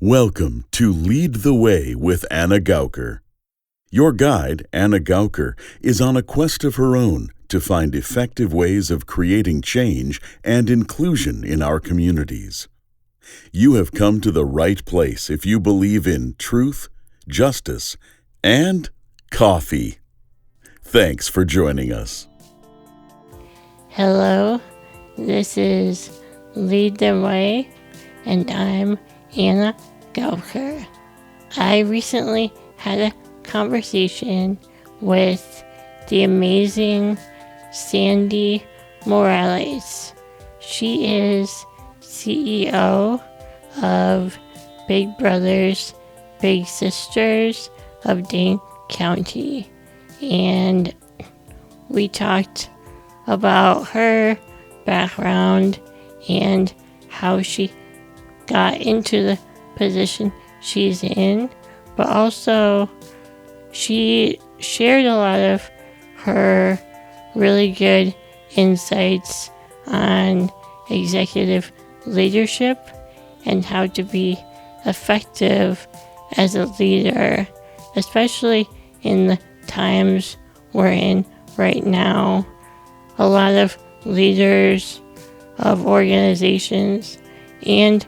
Welcome to Lead the Way with Anna Gauker. Your guide, Anna Gauker, is on a quest of her own to find effective ways of creating change and inclusion in our communities. You have come to the right place if you believe in truth, justice, and coffee. Thanks for joining us. Hello, this is Lead the Way, and I'm Anna Gauker. I recently had a conversation with the amazing Sandy Morales. She is CEO of Big Brothers, Big Sisters of Dane County. And we talked about her background and how she got into the position she's in, but also she shared a lot of her really good insights on executive leadership and how to be effective as a leader, especially in the times we're in right now. A lot of leaders of organizations and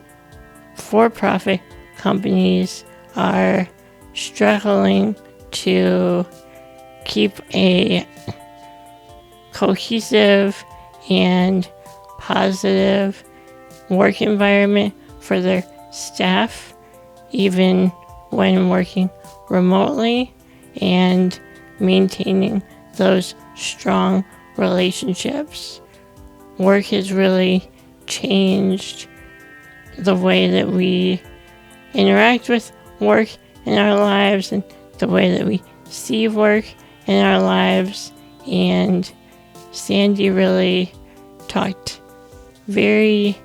for-profit companies are struggling to keep a cohesive and positive work environment for their staff, even when working remotely, and maintaining those strong relationships. Work has really changed the way that we interact with work in our lives and the way that we see work in our lives. And Sandy really talked very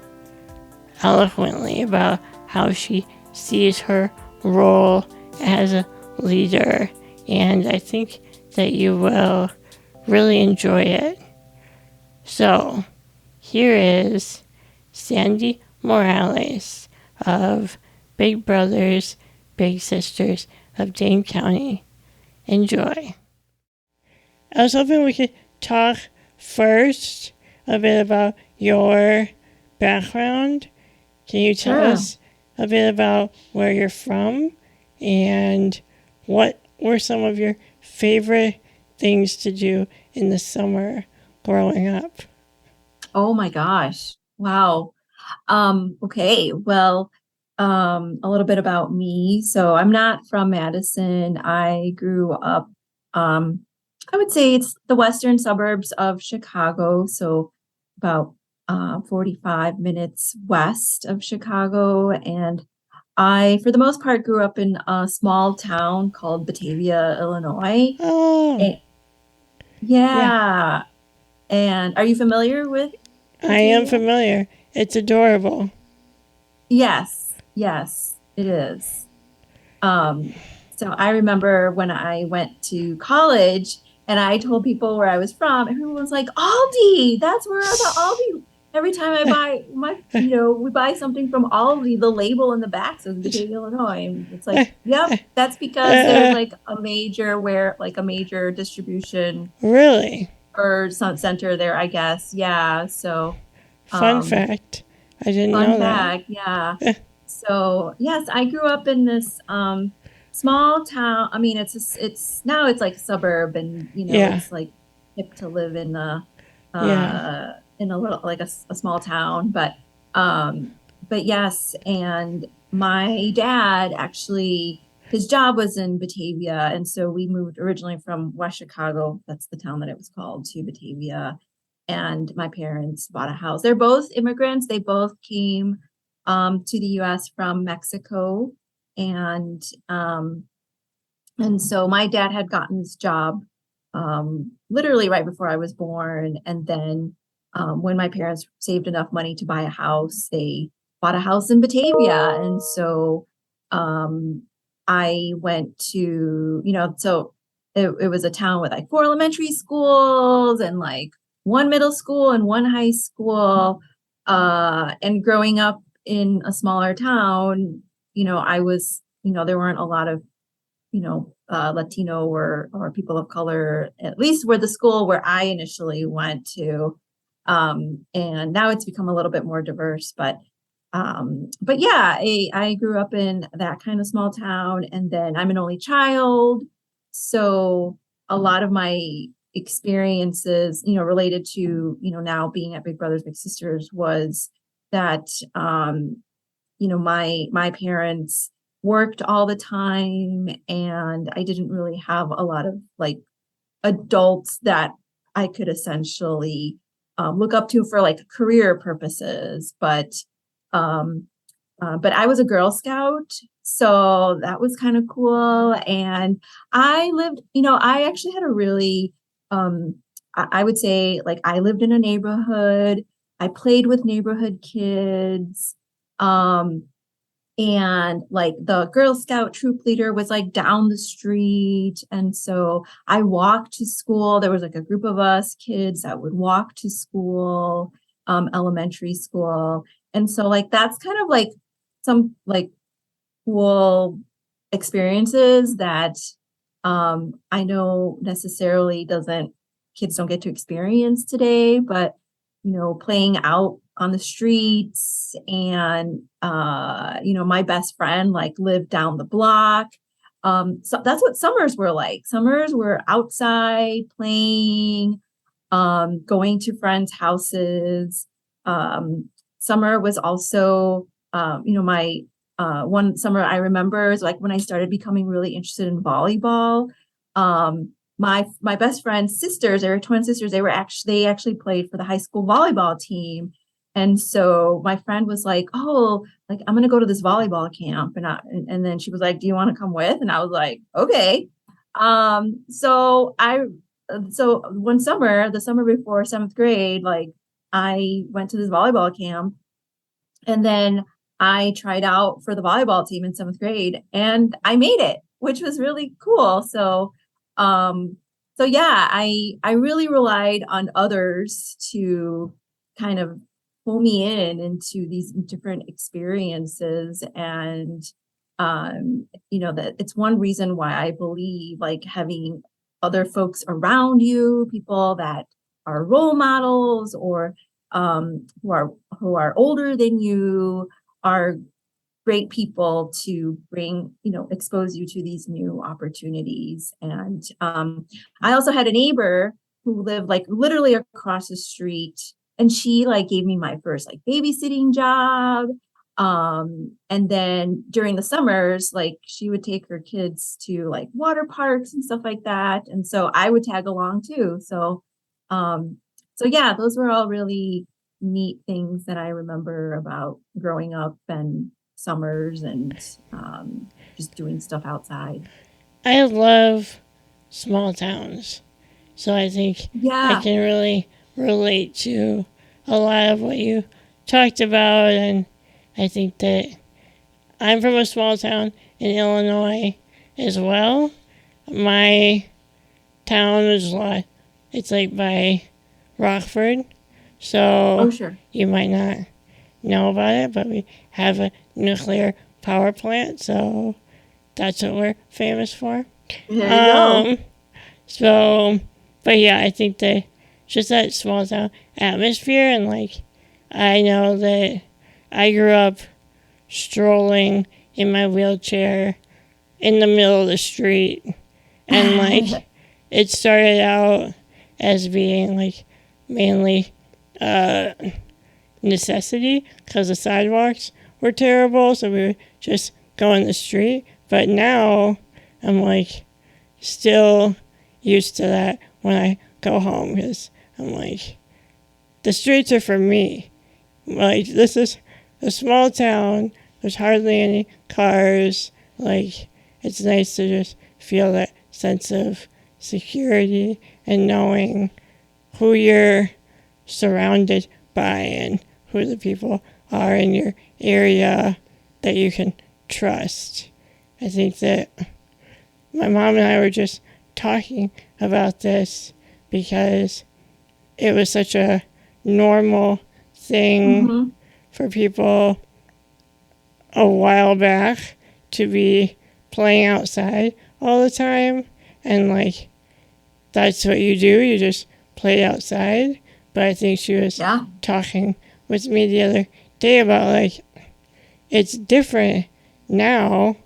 eloquently about how she sees her role as a leader. And I think that you will really enjoy it. So, here is Sandy Morales of Big Brothers, Big Sisters of Dane County. Enjoy. I was hoping we could talk first a bit about your background. Can you tell us a bit about where you're from and what were some of your favorite things to do in the summer growing up? Oh my gosh. Wow. Okay. Well, a little bit about me. So I'm not from Madison. I grew up, I would say it's the western suburbs of Chicago. So about 45 minutes west of Chicago. And I, for the most part, grew up in a small town called Batavia, Illinois. Oh, Yeah. And are you familiar with I am Batavia? familiar. It's adorable. Yes, it is. So I remember when I went to college and I told people where I was from, everyone was like, Aldi, that's where the Aldi. Every time I buy we buy something from Aldi, the label in the back says Batavia, Illinois. And it's like, yep, that's because there's like a major distribution Really? or center there, I guess. Yeah. So Fun fact. I didn't know fun that. fact, yeah. So yes, I grew up in this small town. I mean, it's now it's like a suburb, and Yeah. it's like hip to live in a Yeah. in a little like a small town. But yes, and my dad actually his job was in Batavia, and so we moved originally from West Chicago. That's the town that it was called, to Batavia. And my parents bought a house. They're both immigrants. They both came to the U.S. from Mexico, and so my dad had gotten this job literally right before I was born, and then when my parents saved enough money to buy a house, they bought a house in Batavia, and so I went to so it was a town with like 4 elementary schools and like 1 middle school and 1 high school. And growing up in a smaller town, I was, there weren't a lot of, Latino or people of color, at least where the school where I initially went to. And now it's become a little bit more diverse, but yeah, I grew up in that kind of small town, and then I'm an only child. So a lot of my experiences, related to, now being at Big Brothers Big Sisters was that, my parents worked all the time, and I didn't really have a lot of like adults that I could essentially look up to for like career purposes. But I was a Girl Scout, so that was kind of cool. And I lived, I actually had a really, I would say, like, I lived in a neighborhood. I played with neighborhood kids. Um, and like the Girl Scout troop leader was like down the street. And so I walked to school. There was like a group of us kids that would walk to school, elementary school. And so like that's kind of like some like cool experiences that I know necessarily doesn't kids don't get to experience today, but playing out on the streets, and my best friend like lived down the block. So that's what summers were like. Summers were outside playing, going to friends' houses. Summer was also, my one summer I remember is like when I started becoming really interested in volleyball. My best friend's sisters, they were twin sisters. They actually played for the high school volleyball team. And so my friend was like, "Oh, like I'm gonna go to this volleyball camp," and then she was like, "Do you want to come with?" And I was like, "Okay." So one summer, the summer before seventh grade, like I went to this volleyball camp, and then I tried out for the volleyball team in seventh grade, and I made it, which was really cool. Um, so yeah, I really relied on others to kind of pull me into these different experiences. And that it's one reason why I believe like having other folks around you, people that are role models, or who are older than you, are great people to bring, expose you to these new opportunities. And I also had a neighbor who lived like literally across the street, and she like gave me my first like babysitting job. And then during the summers, like she would take her kids to like water parks and stuff like that. And so I would tag along too. Um, so yeah, those were all really neat things that I remember about growing up and summers, and just doing stuff outside. I love small towns. So I think I Yeah. can really relate to a lot of what you talked about. And I think that I'm from a small town in Illinois as well. My town is it's like by Rockford. Oh, So sure. you might not know about it, but we have a nuclear power plant. So that's what we're famous for. There you go. Um, so, but yeah, I think that just that small town atmosphere, and like, I know that I grew up strolling in my wheelchair in the middle of the street, and like, it started out as being like mainly uh, necessity because the sidewalks were terrible, so we would just go in the street. But now I'm like still used to that when I go home, because I'm like, the streets are for me. Like, this is a small town. There's hardly any cars. Like, it's nice to just feel that sense of security and knowing who you're surrounded by and who the people are in your area that you can trust. I think that my mom and I were just talking about this because it was such a normal thing Hmm. for people a while back to be playing outside all the time, and like that's what you do, you just play outside. But I think she was Yeah. talking with me the other day about like it's different now,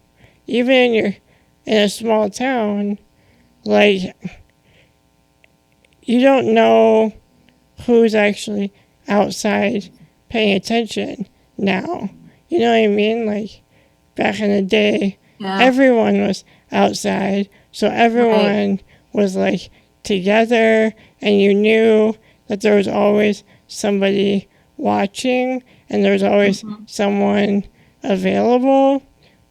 even you're in a small town, like you don't know who's actually outside paying attention now. You know what I mean? Like back in the day, Yeah. everyone was outside, so Right. everyone was like together, and you knew that there was always somebody watching and there was always Mm-hmm. someone available.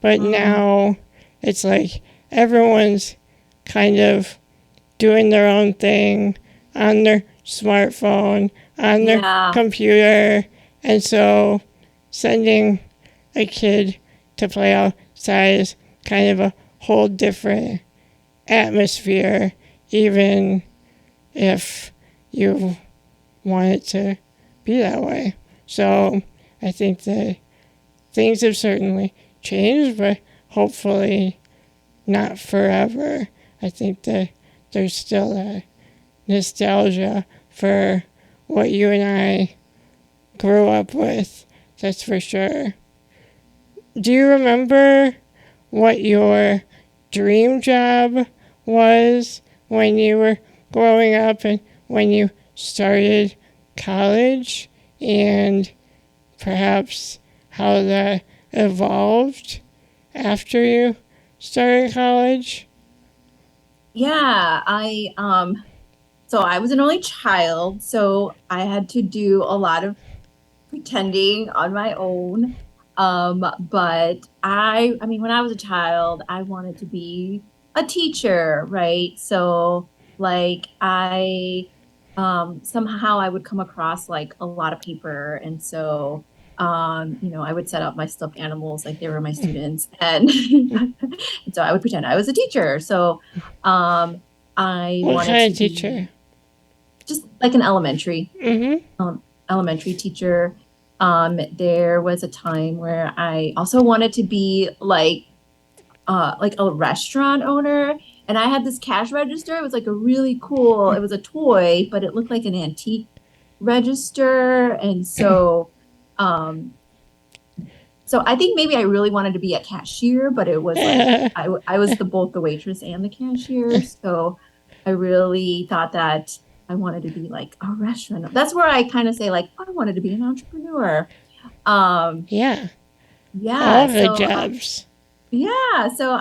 But Mm. now it's like everyone's kind of doing their own thing on their smartphone, on their Yeah. computer, and so sending a kid to play outside is kind of a whole different atmosphere, even if you want it to be that way. So I think that things have certainly changed, but hopefully not forever. I think that there's still a nostalgia for what you and I grew up with, that's for sure. Do you remember what your dream job was when you were growing up and when you started college, and perhaps how that evolved after you started college? Yeah. So I was an only child, so I had to do a lot of pretending on my own. But I mean, when I was a child, I wanted to be a teacher, right? So like somehow I would come across like a lot of paper. And so, I would set up my stuffed animals like they were my students. And, and so I would pretend I was a teacher. So, I What wanted kind to of be teacher? just like an elementary Mm-hmm. elementary teacher. There was a time where I also wanted to be like a restaurant owner, and I had this cash register. It was like a really cool. It was a toy, but it looked like an antique register, and um, so I think maybe I really wanted to be a cashier, but it was like I was both the waitress and the cashier. So I really thought that I wanted to be like a restaurant. That's where I kind of say like I wanted to be an entrepreneur. Um, Yeah, yeah. all the So jobs. yeah. So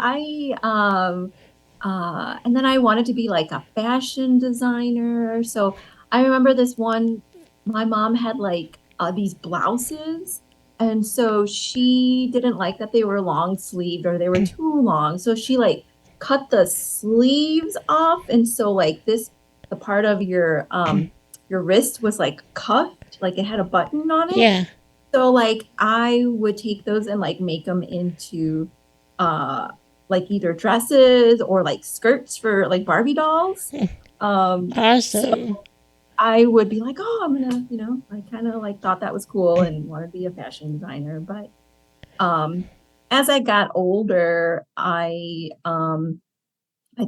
and then I wanted to be like a fashion designer. So I remember this one, my mom had like these blouses. And so she didn't like that they were long sleeved or they were too long. So she like cut the sleeves off. And so like the part of your wrist was like cuffed, like it had a button on it. Yeah. So like I would take those and like make them into uh like either dresses or like skirts for like Barbie dolls. So Awesome. I would be like, oh, I'm gonna, I kind of like thought that was cool and want to be a fashion designer. But as I got older, I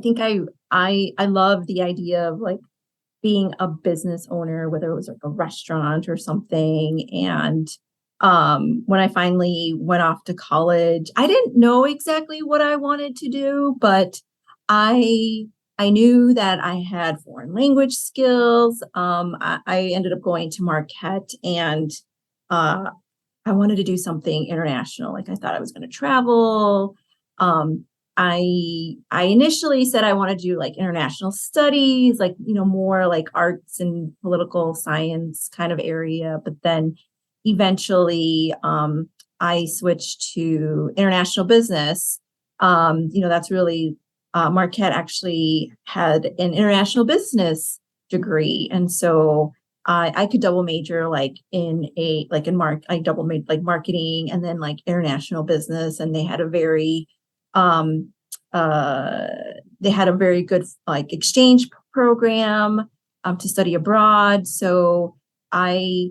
think I love the idea of like being a business owner, whether it was like a restaurant or something. And when I finally went off to college, I didn't know exactly what I wanted to do, but I I knew that I had foreign language skills. I ended up going to Marquette, and uh, I wanted to do something international. Like I thought I was going to travel. Um, I initially said I want to do like international studies, like more like arts and political science kind of area. But then eventually, I switched to international business. That's really Marquette actually had an international business degree, and so I could double major like I double made like marketing and then like international business, and um uh they had a very good like exchange program to study abroad. So I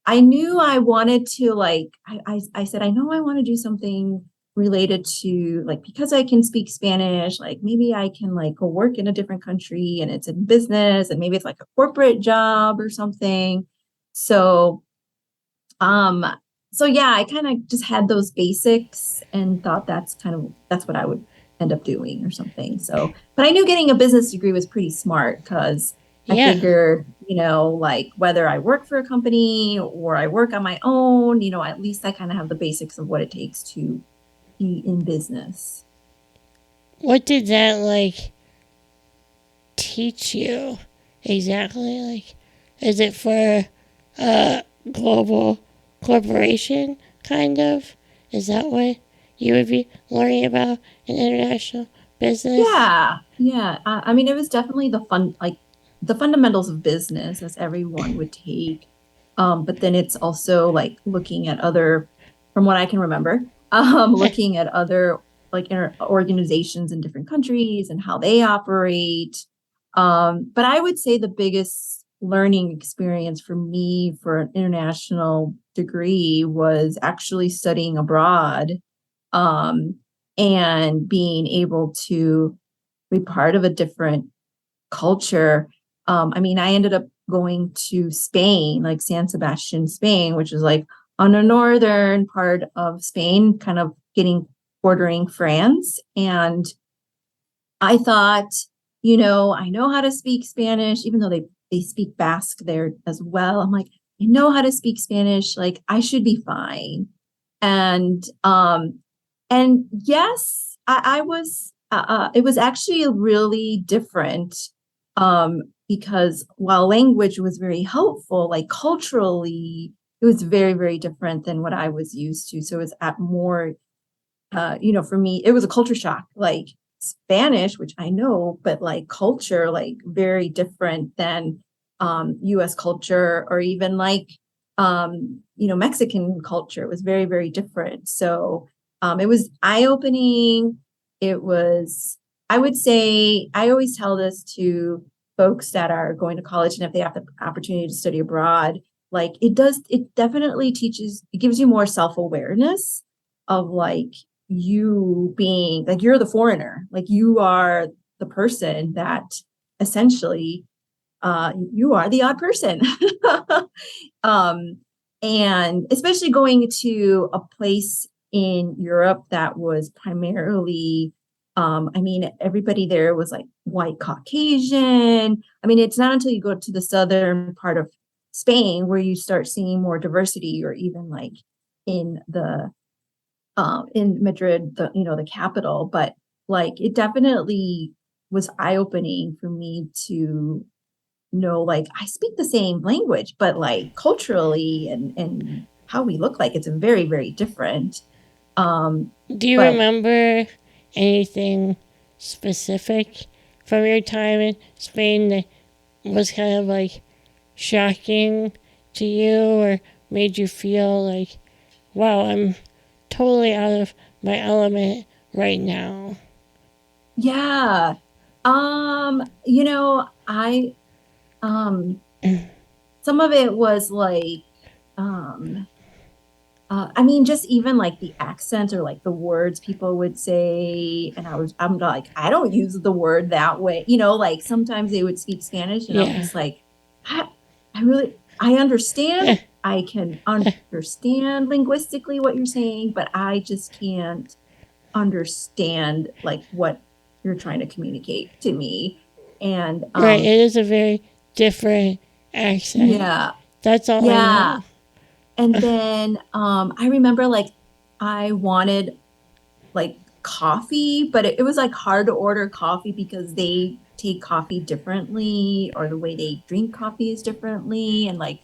I knew I wanted to like I said I know I want to do something related to like because I can speak Spanish, like maybe I can like go work in a different country and it's in business and maybe it's like a corporate job or something. So um so yeah, I kind of just had those basics and thought that's what I would end up doing or something. So, but I knew getting a business degree was pretty smart because I Yeah. figured, like whether I work for a company or I work on my own, at least I kind of have the basics of what it takes to be in business. What did that like teach you exactly? Like, is it for a global corporation, kind of? Is that what you would be learning about in international business? Yeah, yeah. I mean, it was definitely like the fundamentals of business as everyone would take. But then it's also like looking at other, from what I can remember, looking at other like organizations in different countries and how they operate. But I would say the biggest learning experience for me for an international degree was actually studying abroad. Um, and being able to be part of a different culture. I mean, I ended up going to Spain, like San Sebastian, Spain, which is like on the northern part of Spain, kind of getting bordering France. And I thought, I know how to speak Spanish, even though they speak Basque there as well. I'm like, I know how to speak Spanish, like I should be fine. And yes, I was it was actually really different because while language was very helpful, like culturally it was very, very different than what I was used to. So it was at more for me, it was a culture shock, like Spanish, which I know, but like culture, like very different than US culture or even like Mexican culture was very, very different. So it was eye-opening. It was, I would say, I always tell this to folks that are going to college and if they have the opportunity to study abroad, like it definitely teaches, it gives you more self-awareness of like you being like you're the foreigner, like you are the person that essentially you are the odd person. um and especially going to a place in Europe that was primarily I mean everybody there was like white Caucasian. I mean it's not until you go to the southern part of Spain where you start seeing more diversity or even like in Madrid, the capital, but like it definitely was eye opening for me to know like I speak the same language, but like culturally and how we look like it's very, very different. Um, Do you but remember anything specific from your time in Spain that was kind of like shocking to you or made you feel like, wow, I'm totally out of my element right now? yeah, I um some of it was like um I mean, just even like the accent or like the words people would say. And I'm like, I don't use the word that way. Like sometimes they would speak Spanish and I'm Yeah. just like, I, I understand. I can understand linguistically what you're saying, but I just can't understand like what you're trying to communicate to me. And Right, it is a very different accent. yeah, That's all I yeah. know. And then I remember like I wanted like coffee, but it was like hard to order coffee because they take coffee differently or the way they drink coffee is differently. And like,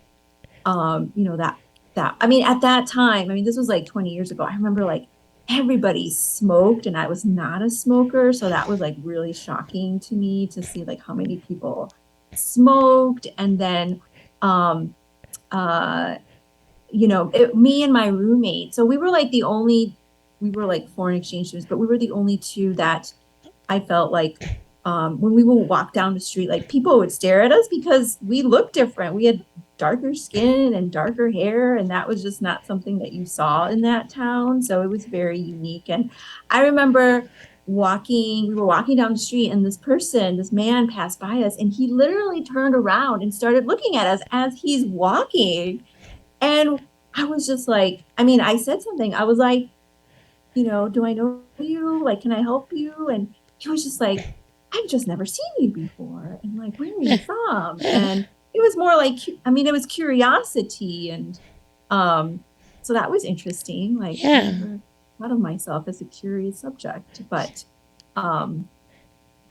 that I mean, at that time, I mean, this was like 20 years ago. I remember like everybody smoked and I was not a smoker. So that was like really shocking to me to see like how many people smoked. And then, um, uh, me and my roommate. So we were like foreign exchange students, but we were the only two that I felt like when we would walk down the street, like people would stare at us because we looked different. We had darker skin and darker hair, and that was just not something that you saw in that town. So it was very unique. And I remember we were walking down the street, and this man passed by us, and he literally turned around and started looking at us as he's walking. And I was just like, I mean, I said something. I was like, do I know you? Like, can I help you? And he was just like, I've just never seen you before. And like, where are you from? And it was more like, I mean, it was curiosity. And so that was interesting. Like, I Yeah. never thought of myself as a curious subject. But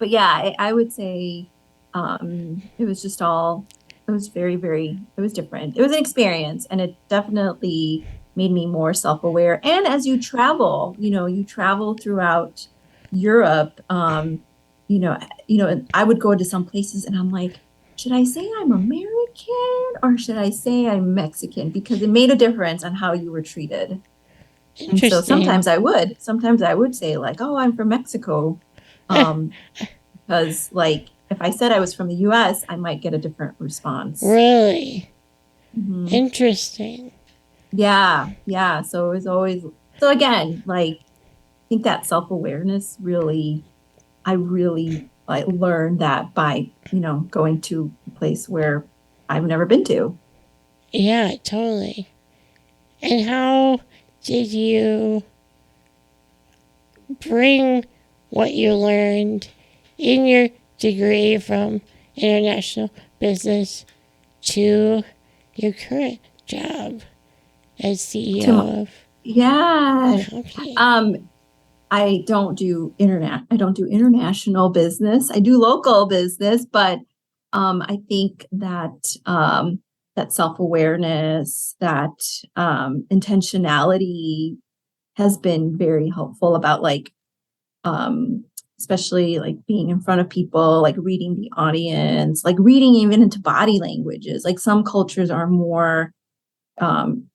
yeah, I would say it was just all, it was very, very, it was different. It was an experience, and it definitely made me more self-aware. And as you travel throughout Europe, I would go to some places and I'm like, should I say I'm American or should I say I'm Mexican? Because it made a difference on how you were treated. And so Interesting. sometimes I would say like, oh, I'm from Mexico. Um, because like if I said I was from the US, I might get a different response. Really Hmm. interesting. Yeah, yeah. So it was always so again, like I think that self-awareness really, I really like learned that by, going to a place where I've never been to. Yeah, totally. And how did you bring what you learned in your degree from international business to your current job as To my, CEO of a yeah. company? Um, I don't do international business. I do local business, but I think that self-awareness, that intentionality has been very helpful about like um especially like being in front of people, like reading the audience, like reading even into body languages. Like some cultures are um,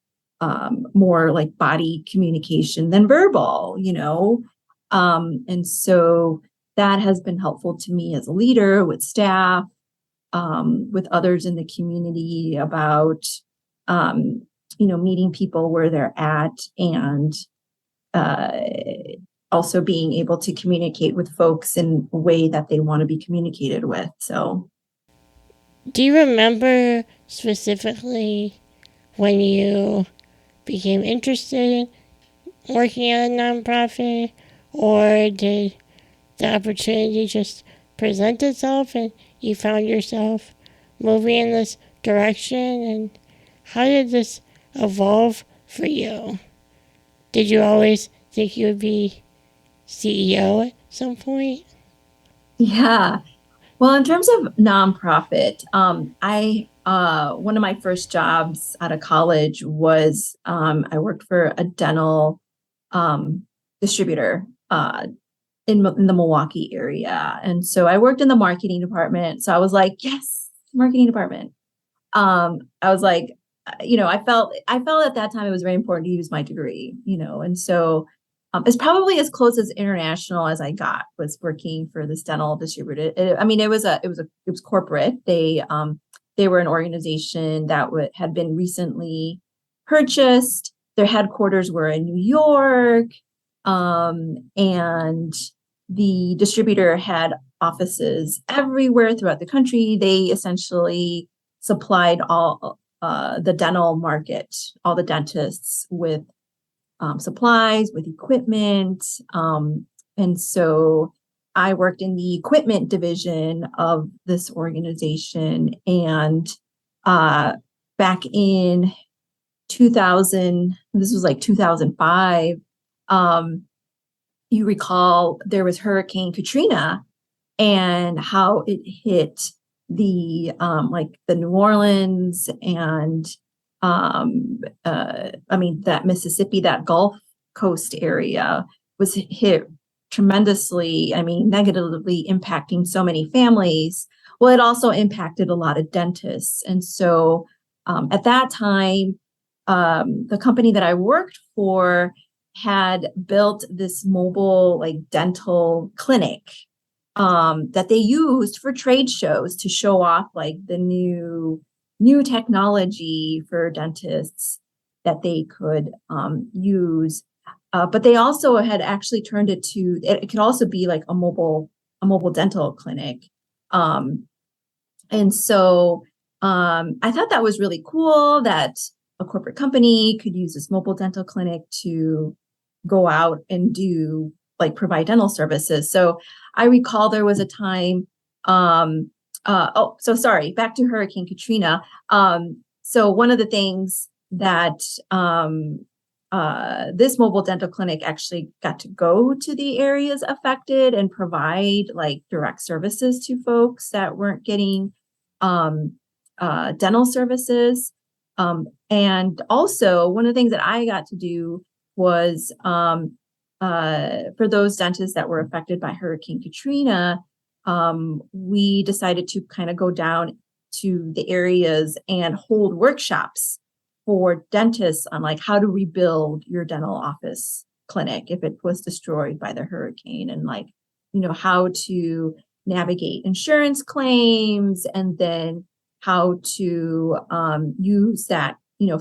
more like body communication than verbal. And so that has been helpful to me as a leader with staff, with others in the community about, um, meeting people where they're at and uh, also being able to communicate with folks in a way that they want to be communicated with. So, Do you remember specifically when you became interested in working at a nonprofit, or did the opportunity just present itself and you found yourself moving in this direction? And how did this evolve for you? Did you always think you would be CEO at some point? yeah. Well, in terms of nonprofit, I one of my first jobs out of college was I worked for a dental um, distributor in the Milwaukee area, and so I worked in the marketing department. So I was like, yes, marketing department. I was like, I felt at that time it was very important to use my degree, and so it's probably as close as international as I got was working for this dental distributor. I mean, it was corporate. They were an organization that had been recently purchased. Their headquarters were in New York, and the distributor had offices everywhere throughout the country. They essentially supplied all the dental market, all the dentists with supplies, with equipment. And so I worked in the equipment division of this organization. And back in 2000, this was like 2005, you recall there was Hurricane Katrina and how it hit like the New Orleans and I mean that Mississippi, that Gulf Coast area was hit tremendously, I mean negatively impacting so many families. Well, it also impacted a lot of dentists. And so at that time, the company that I worked for had built this mobile like dental clinic that they used for trade shows to show off like the new technology for dentists that they could use. But they also had actually turned it could also be like a mobile dental clinic. And so I thought that was really cool that a corporate company could use this mobile dental clinic to go out and provide dental services. So I recall there was a time, back to Hurricane Katrina. So one of the things that this mobile dental clinic actually got to go to the areas affected and provide like direct services to folks that weren't getting dental services. And also one of the things that I got to do was for those dentists that were affected by Hurricane Katrina, we decided to kind of go down to the areas and hold workshops for dentists on like how to rebuild your dental office clinic if it was destroyed by the hurricane, and like, how to navigate insurance claims, and then how to use that,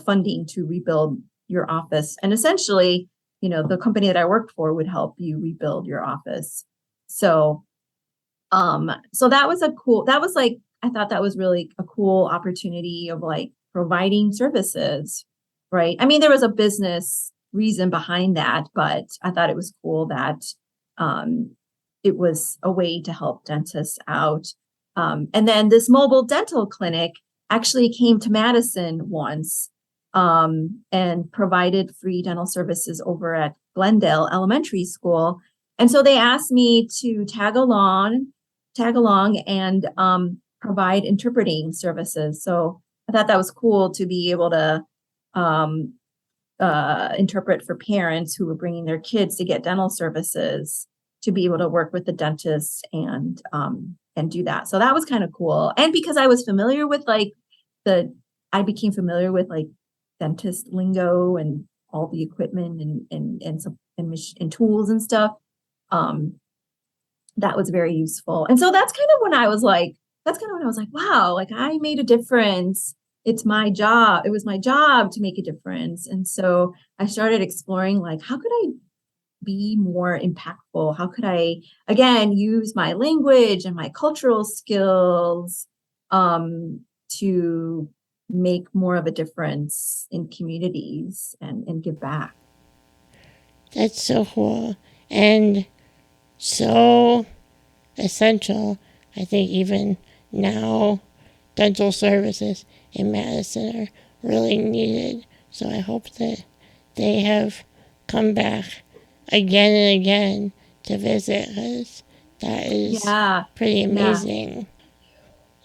funding to rebuild your office. And essentially, the company that I worked for would help you rebuild your office. So that was I thought that was really a cool opportunity of like providing services, right? I mean, there was a business reason behind that, but I thought it was cool that it was a way to help dentists out. And then this mobile dental clinic actually came to Madison once and provided free dental services over at Glendale Elementary School. And so they asked me to tag along and provide interpreting services. So I thought that was cool to be able to interpret for parents who were bringing their kids to get dental services, to be able to work with the dentist and do that. So that was kind of cool. And because I was familiar with I became familiar with like dentist lingo and all the equipment and tools and stuff. That was very useful. And so that's kind of when I was like, wow, like I made a difference. It's my job. It was my job to make a difference. And so I started exploring like, how could I be more impactful? How could I, again, use my language and my cultural skills to make more of a difference in communities and give back? That's so cool. And so essential. I think even now, dental services in Madison are really needed. So I hope that they have come back again and again to visit, because that is pretty amazing. Yeah.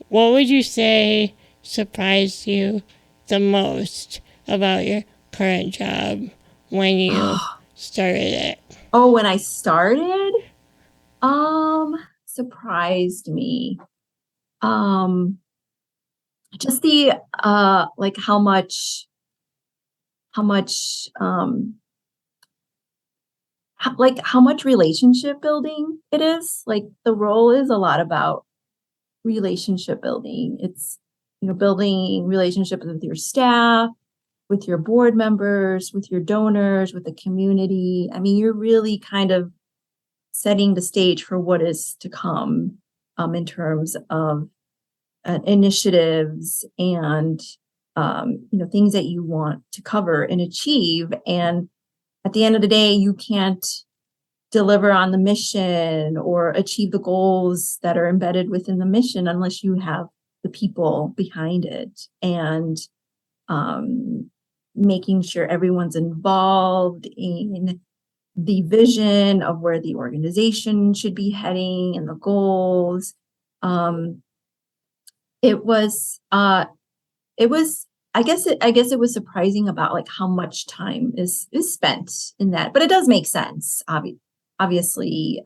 What would you say surprised you the most about your current job when you started it? Oh, when I started? Surprised me. Just the like how much relationship building it is. Like the role is a lot about relationship building. It's, building relationships with your staff, with your board members, with your donors, with the community. I mean, you're really kind of setting the stage for what is to come in terms of initiatives and things that you want to cover and achieve. And at the end of the day, you can't deliver on the mission or achieve the goals that are embedded within the mission unless you have the people behind it, and making sure everyone's involved in the vision of where the organization should be heading and the goals. It was I guess it was surprising about like how much time is spent in that, but it does make sense. Obviously,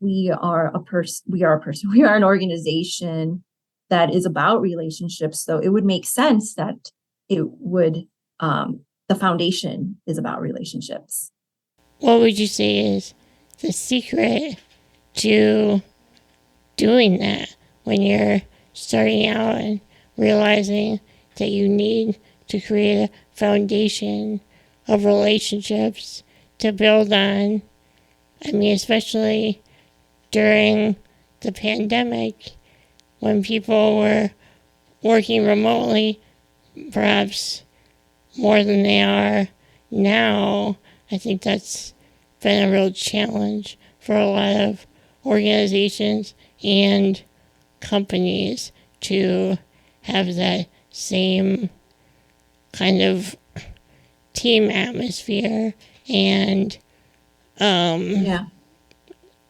we are an organization that is about relationships, so it would make sense that the foundation is about relationships. What would you say is the secret to doing that when you're starting out and realizing that you need to create a foundation of relationships to build on. I mean, especially during the pandemic when people were working remotely, perhaps more than they are now. I think that's been a real challenge for a lot of organizations and companies to have that same kind of team atmosphere and Yeah.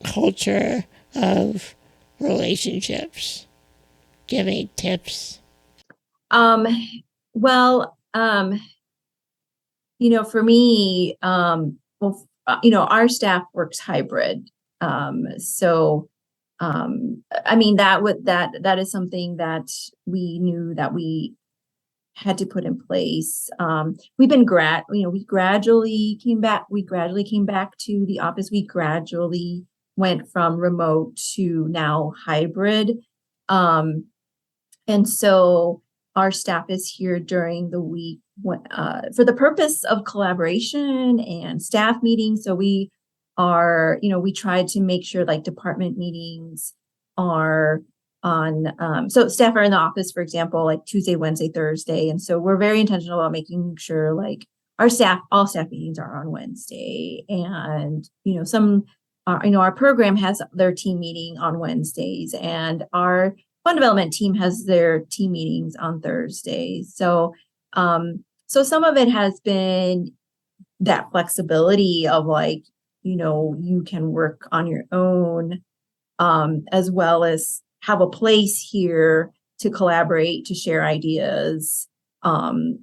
culture of relationships. Giving tips. Um, well, for me, our staff works hybrid. So, I mean, that is something that we knew that we had to put in place. We gradually came back. We gradually came back to the office. We gradually went from remote to now hybrid. Um, and so our staff is here during the week for the purpose of collaboration and staff meetings. So we tried to make sure like department meetings are on, so staff are in the office, for example, like Tuesday, Wednesday, Thursday. And so we're very intentional about making sure like all staff meetings are on Wednesday. And, our program has their team meeting on Wednesdays, and our fund development team has their team meetings on Thursdays. So some of it has been that flexibility of like, you can work on your own, as well as have a place here to collaborate, to share ideas, to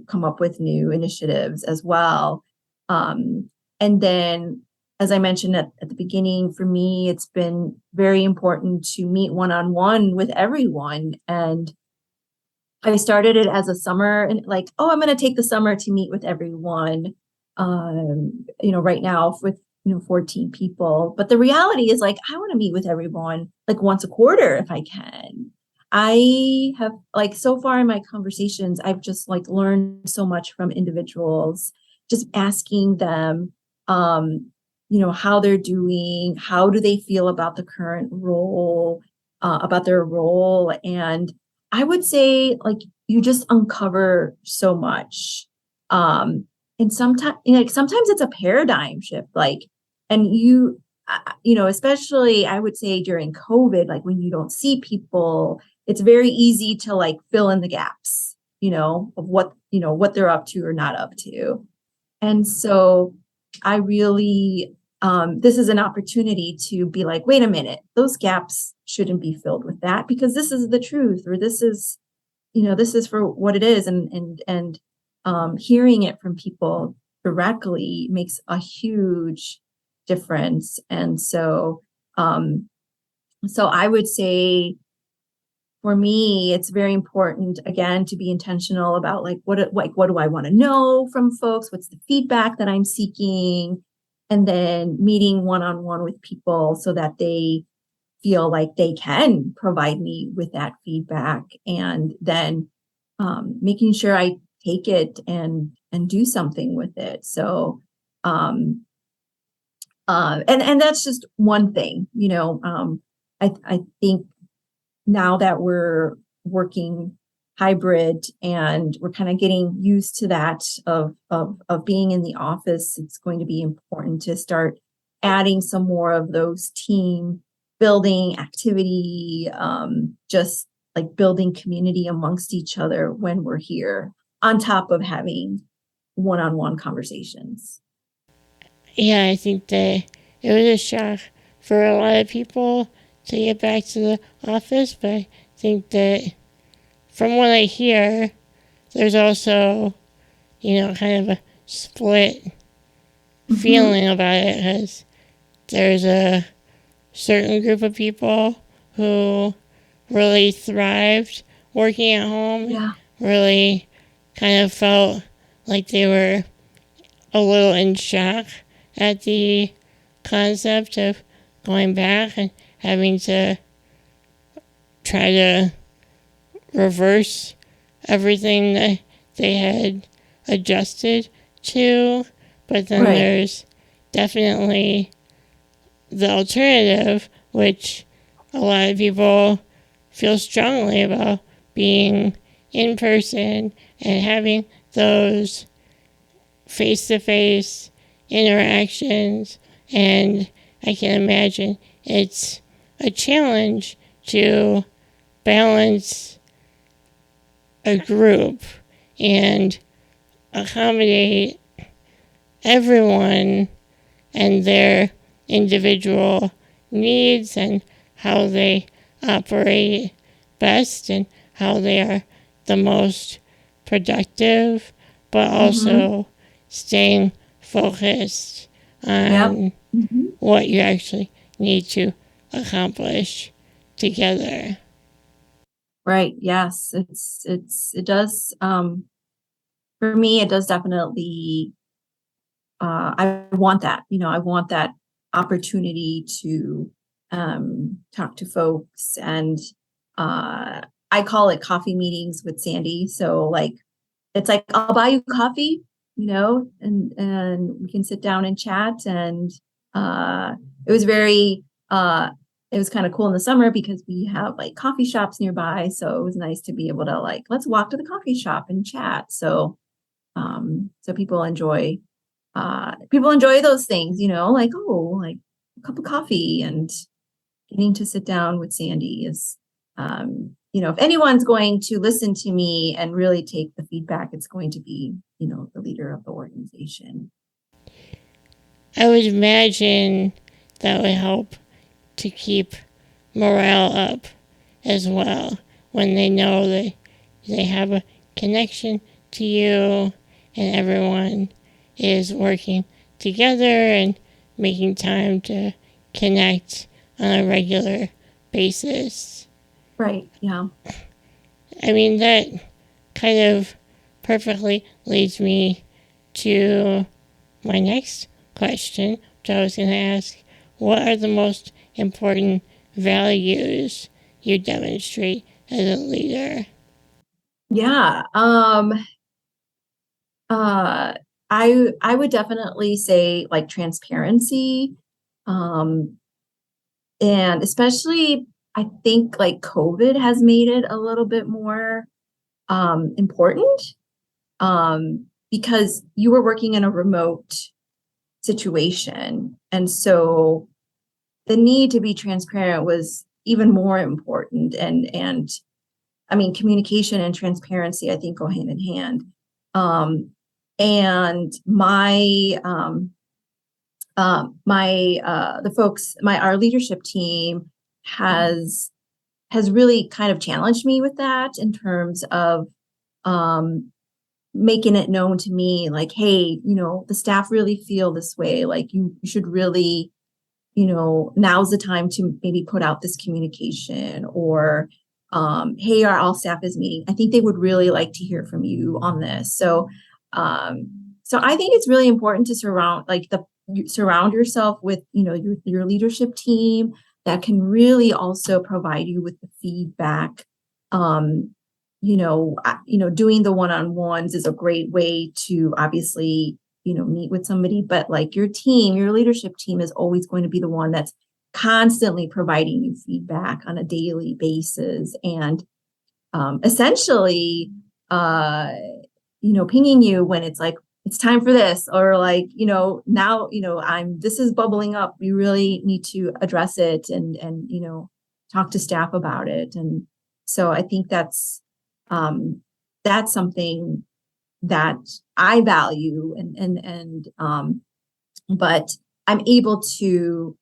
come up with new initiatives as well. And then, as I mentioned at the beginning, for me, it's been very important to meet one-on-one with everyone. And I started it as a summer and like, oh, I'm going to take the summer to meet with everyone, right now with, 14 people. But the reality is like, I want to meet with everyone like once a quarter if I can. I have like so far in my conversations, I've just like learned so much from individuals, just asking them, how they're doing, how do they feel about the current role, about their role. And I would say like you just uncover so much. And sometimes it's a paradigm shift, like, and especially I would say during COVID, like when you don't see people, it's very easy to like fill in the gaps, of what they're up to or not up to. And so I really, this is an opportunity to be like, wait a minute, those gaps shouldn't be filled with that because this is the truth, or this is for what it is. And hearing it from people directly makes a huge difference. And so I would say for me, it's very important, again, to be intentional about like, what do I want to know from folks? What's the feedback that I'm seeking? And then meeting one-on-one with people so that they feel like they can provide me with that feedback, and then making sure I take it and do something with it. So, and that's just one thing, I think now that we're working hybrid and we're kind of getting used to that of being in the office, it's going to be important to start adding some more of those team building activity, just like building community amongst each other when we're here, on top of having one-on-one conversations. Yeah, I think that it was a shock for a lot of people to get back to the office, but I think that from what I hear, there's also, kind of a split feeling about it, because there's a certain group of people who really thrived working at home, Yeah. really kind of felt like they were a little in shock at the concept of going back and having to try to reverse everything that they had adjusted to, but then Right. there's definitely the alternative, which a lot of people feel strongly about, being in person and having those face-to-face interactions. And I can imagine it's a challenge to balance a group and accommodate everyone and their individual needs and how they operate best and how they are the most productive, but also staying focused on what you actually need to accomplish together. Right. Yes. It does, for me, it does definitely, I want that, I want that opportunity to, talk to folks and, I call it coffee meetings with Sandy. So like, it's like, I'll buy you coffee, and we can sit down and chat. And, uh, it was very, it was kind of cool in the summer because we have like coffee shops nearby. So it was nice to be able to like, let's walk to the coffee shop and chat. So, so people enjoy those things, like, oh, like a cup of coffee and getting to sit down with Sandy is, if anyone's going to listen to me and really take the feedback, it's going to be, the leader of the organization. I would imagine that would help to keep morale up as well when they know that they have a connection to you and everyone is working together and making time to connect on a regular basis. Right. Yeah. I mean, that kind of perfectly leads me to my next question, which I was going to ask. What are the most important values you demonstrate as a leader? Yeah. I would definitely say like transparency. Um, and especially I think like COVID has made it a little bit more important, because you were working in a remote situation. And so the need to be transparent was even more important. And I mean, communication and transparency, I think, go hand in hand. And the folks, our leadership team has really kind of challenged me with that in terms of, um, making it known to me like, hey, the staff really feel this way. Like you should really, now's the time to maybe put out this communication, or, hey, our all staff is meeting. I think they would really like to hear from you on this. So I think it's really important to surround yourself with, your leadership team that can really also provide you with the feedback. Doing the one-on-ones is a great way to obviously, meet with somebody, but like your leadership team is always going to be the one that's constantly providing you feedback on a daily basis. And, essentially, pinging you when it's like, it's time for this, or like, now, this is bubbling up. You really need to address it and, talk to staff about it. And so I think that's something that I value, but I'm able to,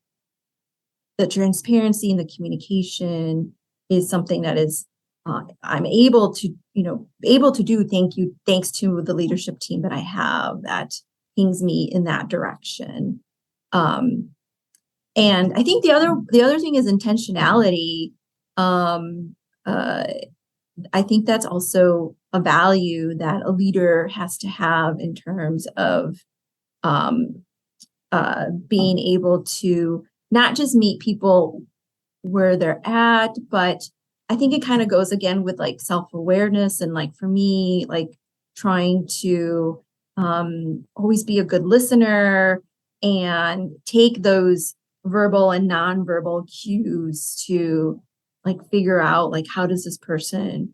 the transparency and the communication is something that is, I'm able to, do. Thanks to the leadership team that I have that pings me in that direction. And I think the other thing is intentionality. Um, uh, I think that's also a value that a leader has to have in terms of, um, being able to not just meet people where they're at, but I think it kind of goes again with like self-awareness, and like for me, like trying to always be a good listener and take those verbal and nonverbal cues to like figure out like how does this person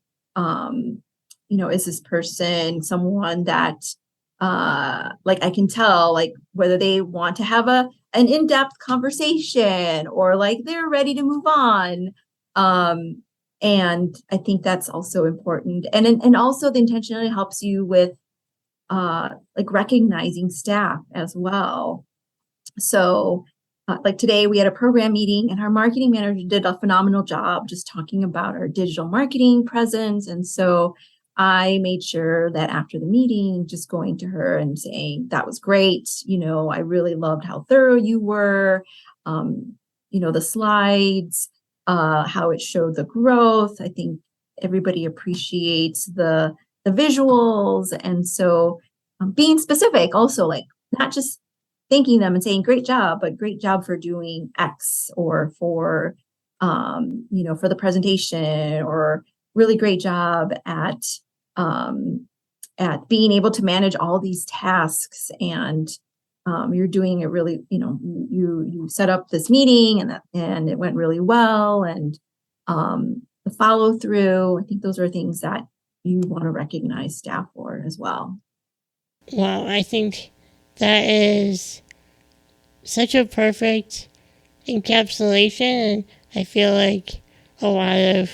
is this person someone that like I can tell like whether they want to have an in-depth conversation or like they're ready to move on. And I think that's also important. And also the intentionality helps you with like recognizing staff as well. So like today we had a program meeting and our marketing manager did a phenomenal job just talking about our digital marketing presence. And so I made sure that after the meeting, just going to her and saying, that was great. I really loved how thorough you were. The slides, how it showed the growth. I think everybody appreciates the visuals. And so being specific also, like not just thanking them and saying great job, but great job for doing X, or for for the presentation, or really great job at being able to manage all these tasks. And you're doing it really, you set up this meeting and it went really well. And the follow through, I think those are things that you want to recognize staff for as well. Wow, I think that is such a perfect encapsulation, and I feel like a lot of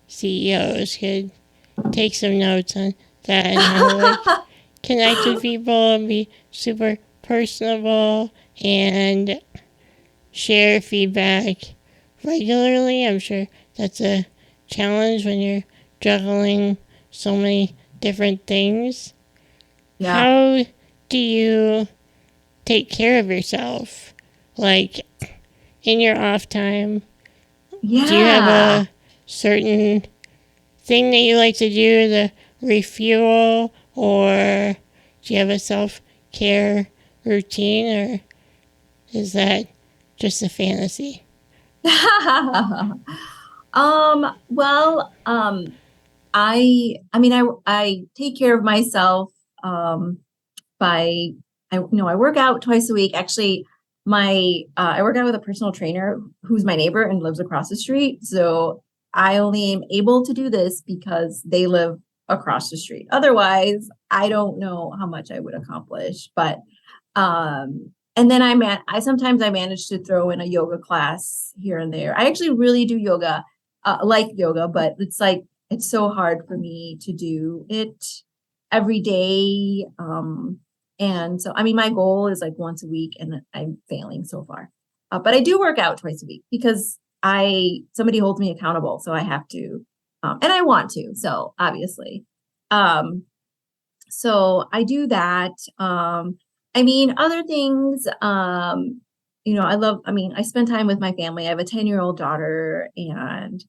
CEOs could take some notes on that and how to like connect with people and be super personable and share feedback regularly. I'm sure that's a challenge when you're juggling so many different things. Yeah. How do you take care of yourself? Like in your off time, Yeah. do you have a certain thing that you like to do to refuel, or do you have a self-care routine, or is that just a fantasy? Well, I take care of myself by I work out twice a week. Actually, I work out with a personal trainer who's my neighbor and lives across the street. So I only am able to do this because they live across the street. Otherwise, I don't know how much I would accomplish. But and then I sometimes I manage to throw in a yoga class here and there. I actually really do yoga, like yoga, but it's so hard for me to do it every day. And so, I mean, my goal is like once a week, and I'm failing so far. But I do work out twice a week because somebody holds me accountable, so I have to, and I want to. So obviously, so I do that. I mean, other things. I spend time with my family. I have a 10-year-old daughter, and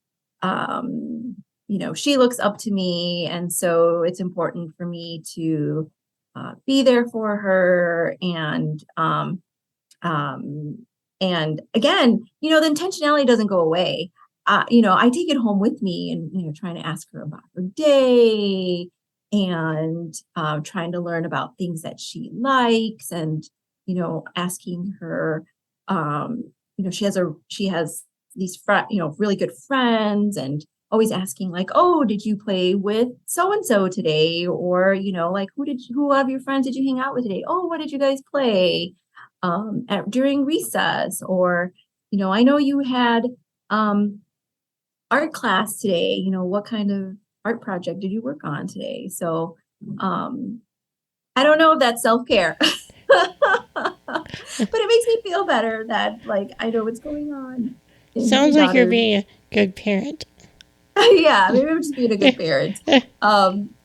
she looks up to me, and so it's important for me to be there for her. And again, the intentionality doesn't go away. I take it home with me, and trying to ask her about her day, and trying to learn about things that she likes, and asking her. She has these really good friends, and always asking like, oh, did you play with so and so today, or like who of your friends did you hang out with today? Oh, what did you guys play during recess? Or I know you had art class today. What kind of art project did you work on today? So I don't know if that's self-care. But it makes me feel better that like I know what's going on. Sounds like you're being a good parent. Yeah, maybe I'm just being a good parent.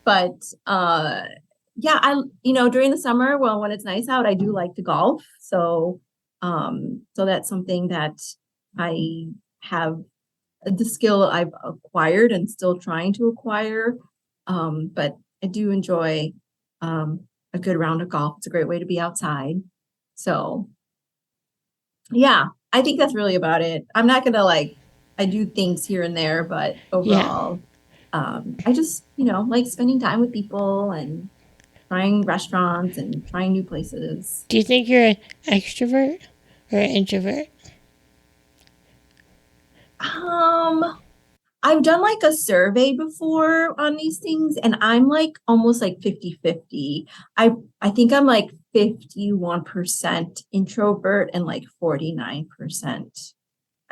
But yeah, during the summer, well, when it's nice out, I do like to golf. So that's something that I have the skill I've acquired and still trying to acquire. But I do enjoy a good round of golf. It's a great way to be outside. So yeah, I think that's really about it. I'm not gonna like I do things here and there, but Yeah. overall, I just, like spending time with people and trying restaurants and trying new places. Do you think you're an extrovert or an introvert? Um, I've done like a survey before on these things, and I'm like almost like 50-50. I think I'm like 51% introvert and like 49%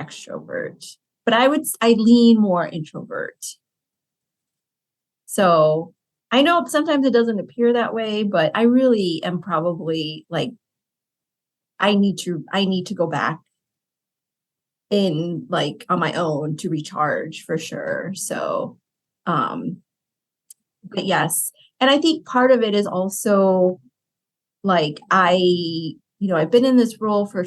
extrovert. But I lean more introvert. So I know sometimes it doesn't appear that way, but I really am probably like I need to go back in like on my own to recharge for sure. So um but yes. And I think part of it is also like I've been in this role for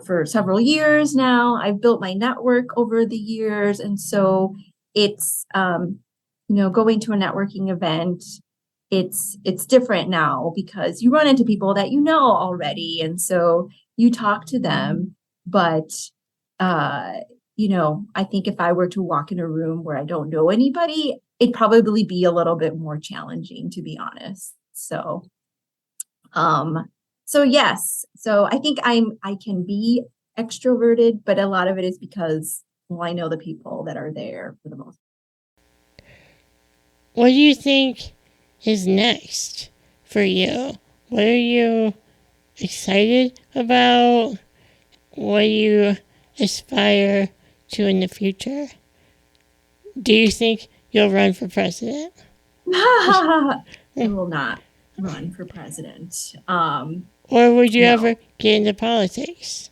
for several years now. I've built my network over the years. And so it's going to a networking event, it's different now because you run into people that you know already. And so you talk to them. But uh, I think if I were to walk in a room where I don't know anybody, it'd probably be a little bit more challenging, to be honest. Um, so yes, so I think I can be extroverted, but a lot of it is because, well, I know the people that are there for the most. What do you think is next for you? What are you excited about? What do you aspire to in the future? Do you think you'll run for president? I will not run for president. Or would you No. ever get into politics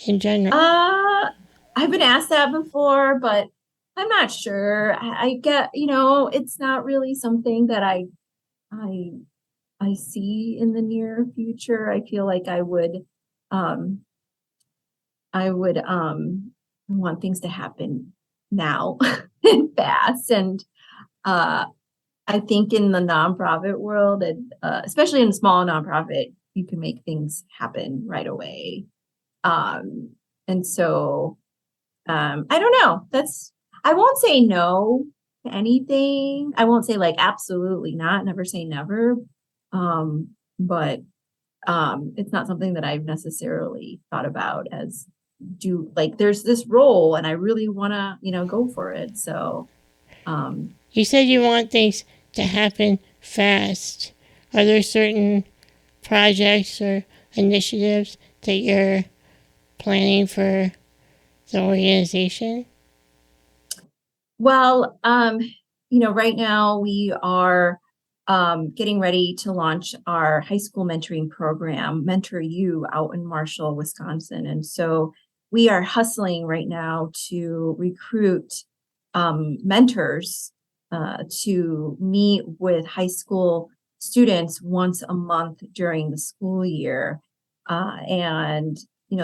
in general? I've been asked that before, but I'm not sure. I get, it's not really something that I I see in the near future. I feel like um I would want things to happen now and fast. And uh I think in the nonprofit world, and especially in a small nonprofit, you can make things happen right away. Um and so I don't know. I won't say no to anything. I won't say like absolutely not, never say never. But it's not something that I've necessarily thought about as do like there's this role and I really want to, go for it. So, um, You said you want things to happen fast. Are there certain projects or initiatives that you're planning for the organization? well, right now we are getting ready to launch our high school mentoring program, Mentor You, out in Marshall, Wisconsin. And so we are hustling right now to recruit mentors to meet with high school students once a month during the school year. And,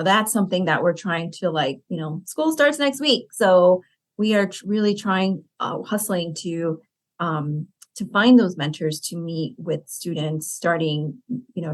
that's something that we're trying to like, school starts next week. So we are really trying, hustling to find those mentors to meet with students starting,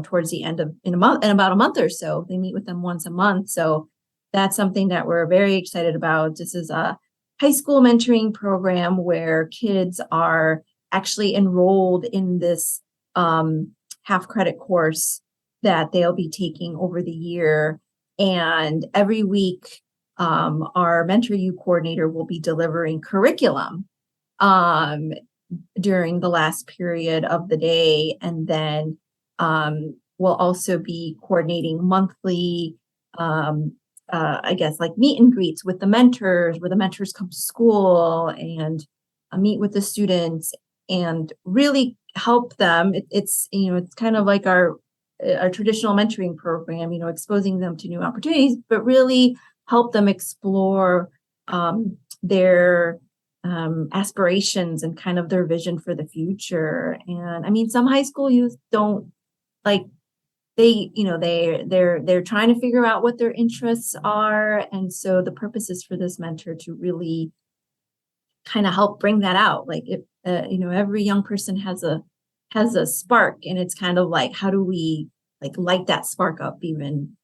towards the end of in about a month or so. They meet with them once a month. So that's something that we're very excited about. This is a high school mentoring program where kids are actually enrolled in this half credit course that they'll be taking over the year. And every week, our Mentor You coordinator will be delivering curriculum um, during the last period of the day. And then we'll also be coordinating monthly, I guess, like meet and greets with the mentors, where the mentors come to school and meet with the students and really help them. It's kind of like our traditional mentoring program, exposing them to new opportunities, but really help them explore their aspirations and kind of their vision for the future. And I mean, some high school youth don't like they're trying to figure out what their interests are. And so the purpose is for this mentor to really kind of help bring that out. Like if every young person has a spark, and it's kind of like how do we like light that spark up even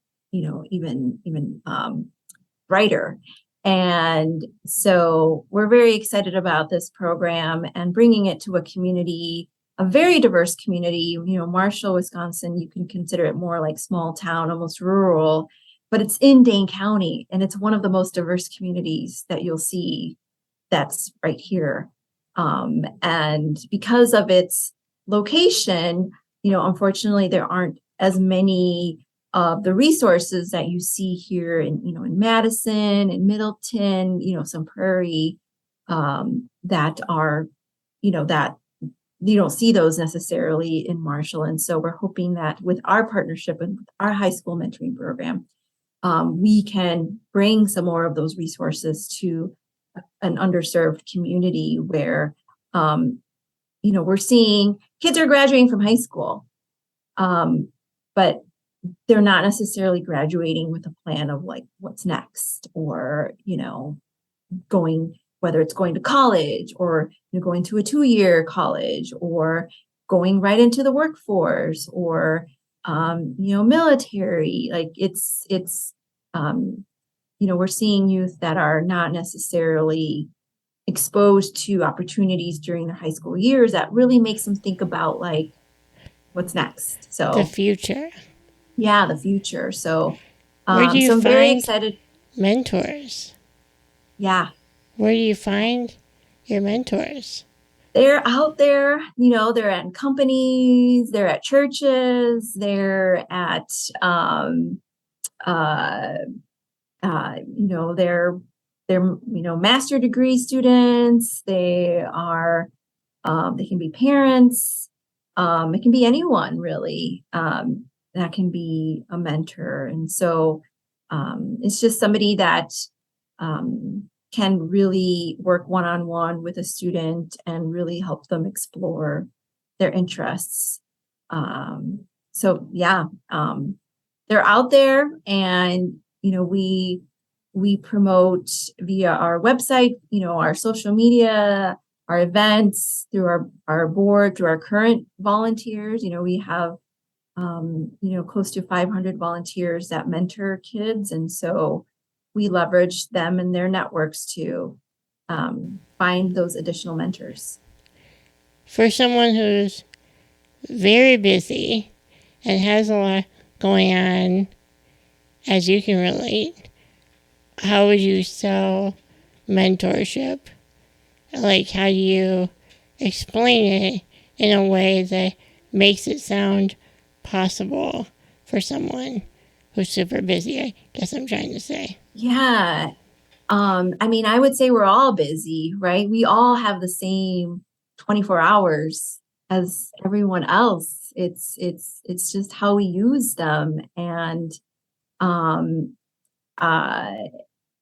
brighter. And so we're very excited about this program and bringing it to a community, a very diverse community. Marshall, Wisconsin, you can consider it more like small town, almost rural, but it's in Dane County, and it's one of the most diverse communities that you'll see that's right here. And because of its location, unfortunately, there aren't as many of the resources that you see here in Madison and Middleton, some Prairie, that are, that you don't see those necessarily in Marshall. And so we're hoping that with our partnership with our high school mentoring program, we can bring some more of those resources to an underserved community where, we're seeing kids are graduating from high school, but they're not necessarily graduating with a plan of like what's next, or going, whether it's going to college or going to a 2-year college, or going right into the workforce, or military. Like it's we're seeing youth that are not necessarily exposed to opportunities during their high school years that really makes them think about like what's next. The So future. yeah, the future. So Where do you so I'm very find excited. mentors? Yeah, Where do you find your mentors? they're out there, they're at companies, they're at churches, they're at uh they're master degree students. They are they can be parents. It can be anyone really, that can be a mentor. And so it's just somebody that can really work one-on-one with a student and really help them explore their interests. So yeah, they're out there, and we promote via our website, our social media, our events, through our board, through our current volunteers. We have close to 500 volunteers that mentor kids, and so we leverage them and their networks to find those additional mentors. For someone who's very busy and has a lot going on, as you can relate, how would you sell mentorship? Like, how do you explain it in a way that makes it sound possible for someone who's super busy? I guess I'm trying to say. Yeah. I would say we're all busy, right? We all have the same 24 hours as everyone else. It's just how we use them. And uh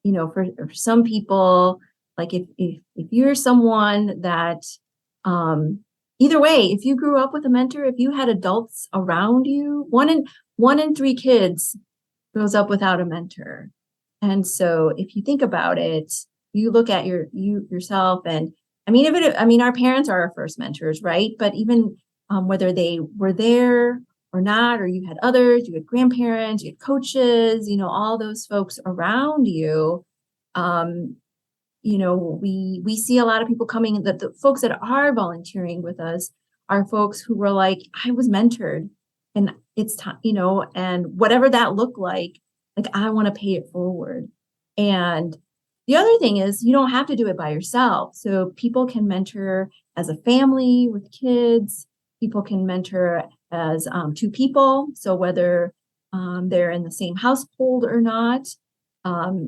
for some people, like if you're someone that either way, if you grew up with a mentor, if you had adults around you, one in 3 kids grows up without a mentor. And so if you think about it, you look at yourself, and our parents are our first mentors, right? But even whether they were there or not, or you had others, you had grandparents, you had coaches, all those folks around you. Um, we see a lot of people coming, that the folks that are volunteering with us are folks who were like, I was mentored, and it's time, and whatever that looked like I want to pay it forward. And the other thing is, you don't have to do it by yourself. So people can mentor as a family with kids. People can mentor as 2 people. So whether they're in the same household or not,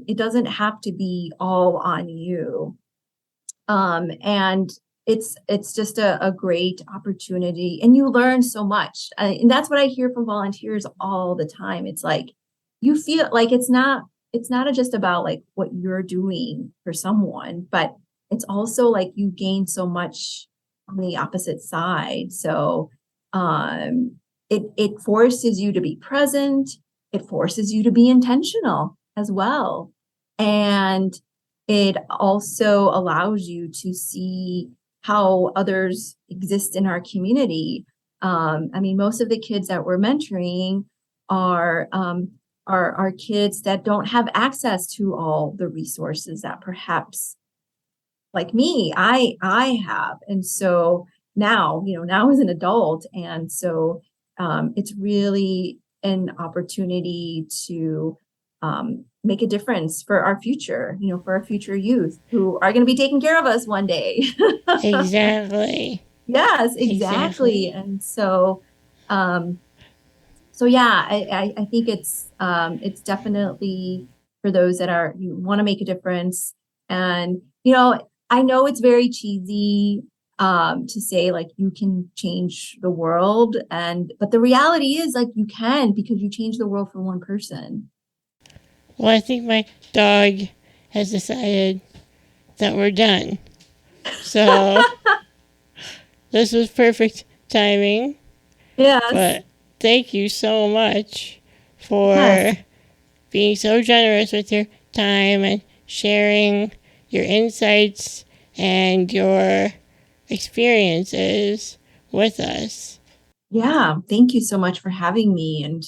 it doesn't have to be all on you. And it's just a great opportunity, and you learn so much. And that's what I hear from volunteers all the time. It's like, you feel like it's not just about like what you're doing for someone, but it's also like you gain so much on the opposite side. So it forces you to be present. It forces you to be intentional as well. And it also allows you to see how others exist in our community. Most of the kids that we're mentoring are our kids that don't have access to all the resources that perhaps like me, I have. And so now, now as an adult, and so it's really an opportunity to make a difference for our future, for our future youth who are going to be taking care of us one day. Exactly. Yes, exactly. Exactly. And so yeah, I think it's definitely for those that are you want to make a difference. And I know it's very cheesy to say like you can change the world, but the reality is like you can, because you change the world for one person. Well, I think my dog has decided that we're done. So this was perfect timing. Yes. But thank you so much for Yes. being so generous with your time and sharing your insights and your experiences with us. Yeah. Thank you so much for having me and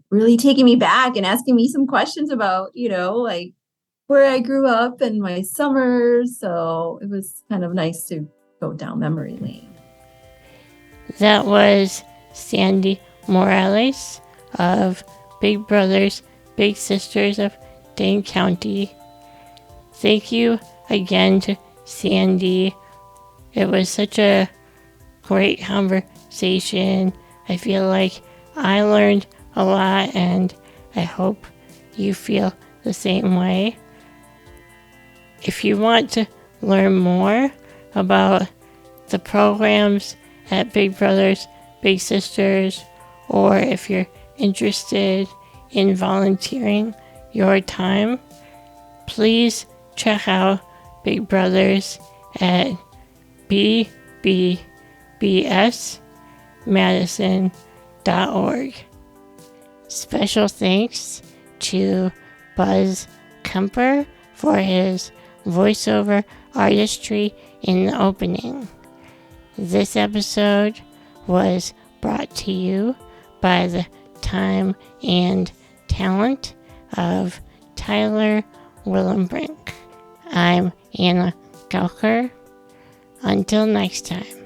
really taking me back and asking me some questions about, like where I grew up and my summers. So it was kind of nice to go down memory lane. That was Sandy Morales of Big Brothers, Big Sisters of Dane County. Thank you again to Sandy. It was such a great conversation. I feel like I learned a lot, and I hope you feel the same way. If you want to learn more about the programs at Big Brothers, Big Sisters, or if you're interested in volunteering your time, please check out Big Brothers at bbbsmadison.org. Special thanks to Buzz Kemper for his voiceover artistry in the opening. This episode was brought to you by the time and talent of Tyler Willenbrink. I'm Anna Gauker. Until next time.